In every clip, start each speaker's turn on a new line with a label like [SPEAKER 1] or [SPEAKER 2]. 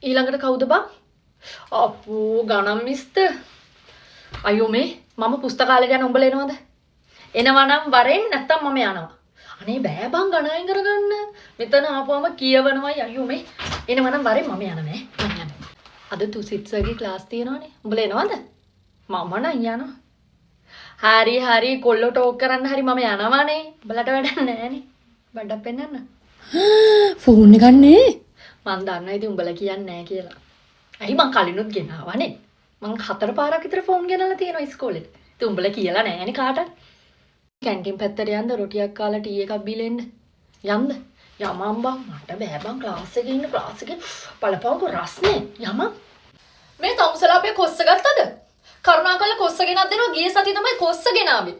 [SPEAKER 1] ඊළඟට කවුද බං? අපෝ ගණන් මිස්ටර්. අයියෝ මේ මම පුස්තකාලේ යන උඹලා එනවද? එනවා නම් වරෙන් නැත්තම් මම යනවා. අනේ බෑ බං ගණන් කරගන්න. මෙතන ආපුවම කියවනවායි අයියෝ මේ එනවා නම් වරෙන් මම යනවා නේ. මම යනවා. අද තුසිට්සර්ගේ ක්ලාස් තියෙනවනේ. උඹලා එනවද? මම නම් යනවා. හරි කොල්ලෝ ටෝක් කරන්න හරි මම යනවානේ. උඹලට වැඩක් නැහැනේ. බඩක් පෙන්නන්න. ෆෝන් එක ගන්නනේ. මං දන්නවා ඉතින් උඹලා කියන්නේ නැහැ කියලා. අයි මං කලිනුත් ගෙනාවානේ. මං 4 පාරක් විතර ෆෝන් ගෙනල්ලා තියෙනවා ඉස්කෝලේට. ඉතින් උඹලා කියලා නැහැනේ කාටවත්. කැන්ටින් පැත්තට යන්න රොටියක් කාලා ටී එකක් බීලා එන්න. යන්න. යමම් බං මට බෑ බං ක්ලාස් එකේ ඉන්න ක්ලාස් එකේ බලපංකො රස්නේ. යමම්. මේ තමුසලා අපේ කොස්ස ගත්තද? කරුණාකරලා කොස්ස ගෙනත් දෙනවා ගිය සතියේ තමයි කොස්ස ගෙනාවේ.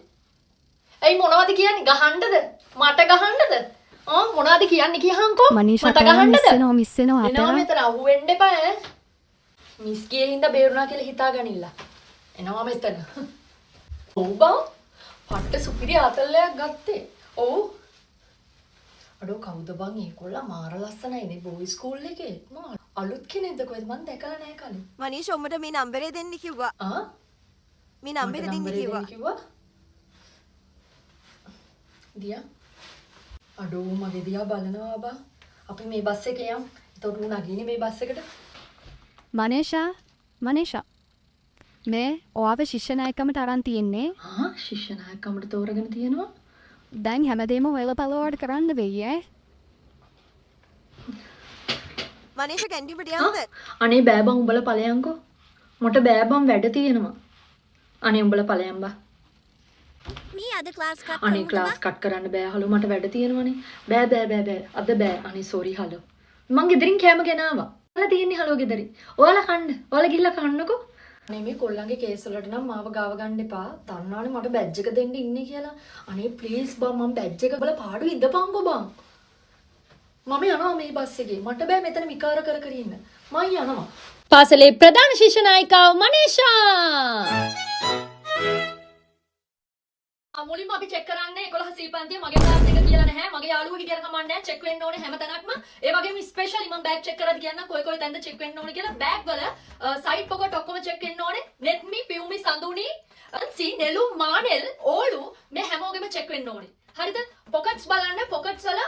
[SPEAKER 1] ඇයි මොනවද කියන්නේ ගහන්නද? මට ගහන්නද? මොනවද කියන්නේ කියහන්කෝ මට ගහන්නද?
[SPEAKER 2] මිස් වෙනවා
[SPEAKER 1] එනවා මෙතන අහු වෙන්න එපා ඈ. මිස් ගියේ හින්දා බේරුණා කියලා හිතා ගනින්න. එනවා මෙතන. ඔව් බං. පට්ට සුපිරි අතල්ලයක් ගත්තේ. ඔව්. අඩෝ කවුද බං ඒගොල්ලෝ මාර ලස්සනයි නේ බෝයි ස්කූල් එකේ. මම අලුත් කෙනෙක්ද කොහෙද මන් දැකලා නැහැ කලින්.
[SPEAKER 3] මනීෂ් ඔම්මට මේ නම්බරේ දෙන්න කිව්වා. මේ නම්බරේ දෙන්න කිව්වා.
[SPEAKER 1] දියා අඩෝ මගේ දිහා බලනවා බා. අපි මේ බස් එකේ යමු. එතකොට උන් නගින්නේ මේ බස් එකට.
[SPEAKER 2] මනේෂා මේ ඔයාව ශිෂ්‍ය නායකකමට අරන් තියෙන්නේ.
[SPEAKER 1] ශිෂ්‍ය නායකකමට තෝරගෙන තියෙනවා.
[SPEAKER 2] දැන් හැමදේම හොයලා බලවට කරන්න වෙයි ඈ.
[SPEAKER 3] මනීෂ කැන්ටින්ට යන්නද?
[SPEAKER 1] අනේ බෑ බං උඹලා ඵලයන්කෝ. මට බෑ බං වැඩ තියෙනවා. අනේ උඹලා ඵලයන් බා.
[SPEAKER 3] මේ අද ක්ලාස් කට්
[SPEAKER 1] අනේ ක්ලාස් කට් කරන්න බෑ හලෝ මට වැඩ තියෙනවනේ. බෑ. අද බෑ. අනේ සෝරි හලෝ. මං ගෙදරින් කෑම ගෙනාවා. ඔයාලා තියෙන්නේ හලෝ ගෙදරින්. ඔයාලා කන්න. ඔයාලා ගිහිල්ලා කන්නකෝ. අනේ මේ කොල්ලන්ගේ කේස් වලට නම් මාව ගාව ගන්න එපා. දන්නවනේ මට බැජ් එක දෙන්න ඉන්නේ කියලා. අනේ ප්ලීස් බං මම බැජ් එක බල පාඩු ඉඳපන්කෝ බං. මම යනවා මේ බස් එකේ. මට බෑ මෙතන විකාර කර ඉන්න. මම යනවා. පාසලේ ප්‍රධාන ශිෂ්‍ය නායිකාව මනීෂා. මුලින්ම අපි චෙක් කරන්නේ 11 සී පන්තිය මගේ ක්ලාස් එක කියලා නැහැ. මගේ යාළුවෝ හිටියන කමන්නේ නැහැ. චෙක් වෙන්න ඕනේ හැමතැනක්ම. ඒ වගේම ස්පෙෂලි මම බෑග් චෙක් කරලා කියන්න කොයි තැනද චෙක් වෙන්න ඕනේ කියලා. බෑග් වල සයිඩ් පොකට් ඔක්කොම චෙක් වෙන්න ඕනේ. නෙත්මි, පියුමි, සඳුනි, සී, නෙලු, මානෙල්, ඕලු මේ හැමෝගෙම චෙක් වෙන්න ඕනේ. හරිද? පොකට්ස් බලන්න පොකට්ස් වල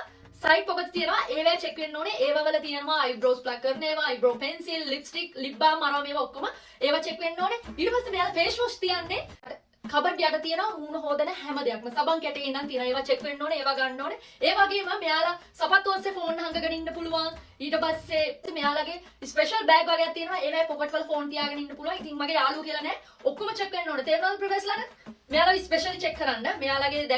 [SPEAKER 1] සයිඩ් පොකට්ස් තියෙනවා. ඒවා චෙක් වෙන්න ඕනේ. ඒවා වල තියෙනවා අයිබ්‍රෝස් ප්ලක් කරන ඒවා, අයිබ්‍රෝ පෙන්සිල්, ලිප්ස්ටික්, ලිප් බාම් අරවා මේවා ඔක්කොම ඒවා චෙක් වෙන්න ඕනේ. ඊට පස්සේ මෙයාලා ෆේස් වොෂ් තියන්නේ කබඩ් යට තියෙනවා මූණ හොදන හැම දෙයක්ම සබන් කැටේ ඉඳන් තියෙනවා ඒවා චෙක් වෙන්න ඕනේ ඒවා ගන්න ඕනේ ඒ වගේම මෙයාලා සපත්තු ඔස්සේ ෆෝන් හංගගෙන ඉන්න පුළුවන් ඊට පස්සේ මෙයාලගේ ස්පෙෂල් බෑග් වගේක් තියෙනවා ඒවයි පොකට් වල ෆෝන් තියාගෙන ඉන්න පුළුවන් ඉතින් මගේ යාළුවෝ කියලා නෑ ඔක්කොම චෙක් වෙන්න ඕනේ තේරෙනවද ප්‍රොෆෙසර්ලාට මෙයාලා ස්පෙෂලි චෙක් කරන්න මෙයාලගේ